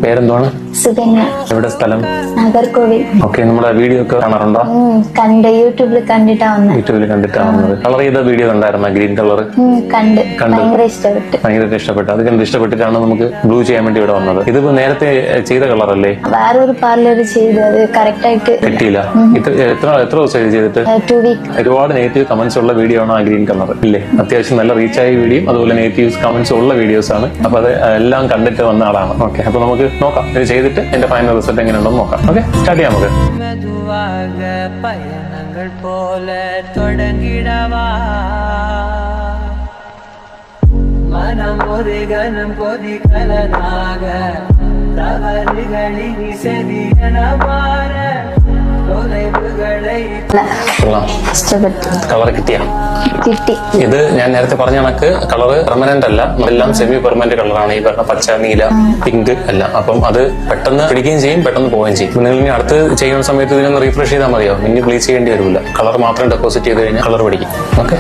പേരെന്താണ്? സുകന്യ. എവിടെ സ്ഥലം? നാഗർകോവിൽ. ഓക്കെ, നമ്മുടെ വീഡിയോ ഒക്കെ കാണാറുണ്ടോ? കണ്ട് യൂട്യൂബിൽ കണ്ടിട്ടാ വന്നത്. യൂട്യൂബിൽ കണ്ടിട്ടാണ് വന്നത്. കളർ ചെയ്ത വീഡിയോ കണ്ടായിരുന്ന ഗ്രീൻ കളർ? കണ്ട് ഭയങ്കര ഇഷ്ടപ്പെട്ടു. ഭയങ്കര ഇഷ്ടപ്പെട്ടു. അത് കണ്ട് ഇഷ്ടപ്പെട്ടിട്ടാണ് നമുക്ക് ബ്ലൂ ചെയ്യാൻ വേണ്ടി ഇവിടെ വന്നത്. ഇതിപ്പോ നേരത്തെ ചെയ്ത കളർ അല്ലേ? വേറൊരു പാർലർ ചെയ്ത് അത് കറക്റ്റ് ആയിട്ട് കിട്ടിയില്ല. എത്ര ദിവസം ചെയ്തിട്ട്? 2 weeks. ഒരുപാട് നെഗറ്റീവ് കമന്റ്സ് ഉള്ള വീഡിയോ ആണ് ആ ഗ്രീൻ കളർ ഇല്ലേ? അത്യാവശ്യം നല്ല റീച്ച് ആയ വീഡിയോ, അതുപോലെ നെഗറ്റീവ് കമന്റ്സ് ഉള്ള വീഡിയോസ് ആണ്. അപ്പൊ അത് എല്ലാം കണ്ടിട്ട് വന്ന ആളാണ്. ഓക്കെ, അപ്പൊ നമുക്ക് നോക്കാം. ഇത് ചെയ്തിട്ട് എന്റെ ഫൈനൽ റിസൾട്ട് എങ്ങനെയുണ്ടെന്ന് നോക്കാം. ഓക്കെ, സ്റ്റാർട്ട് ചെയ്യാം നമുക്ക്. பயணங்கள் போல தொடங்கிடவா மனம் ஒரு கணம் கொதிக்கலனாக தவறுகளின் செதியன மாற தொலைவுகளை ഇഷ്ടപ്പെട്ടു. കളർ കിട്ടിയ? കിട്ടി. ഇത് ഞാൻ നേരത്തെ പറഞ്ഞ കണക്ക് കളർ പെർമനന്റ് അല്ല, എല്ലാം സെമി പെർമനന്റ് കളറാണ്. ഈ പറഞ്ഞ പച്ച, നീല, പിങ്ക് എല്ലാം. അപ്പം അത് പെട്ടെന്ന് പിടിക്കുകയും ചെയ്യും, പെട്ടെന്ന് പോവുകയും ചെയ്യും. നിങ്ങൾ ഇനി അടുത്ത് ചെയ്യുന്ന സമയത്ത് ഇതിനൊന്ന് റീഫ്രഷ് ചെയ്താൽ മതിയോ? ഇനി ബ്ലീച്ച് ചെയ്യേണ്ടി വരില്ല. കളർ മാത്രം ഡെപ്പോസിറ്റ് ചെയ്ത് കഴിഞ്ഞാൽ കളർ പിടിക്കും. ഓക്കെ.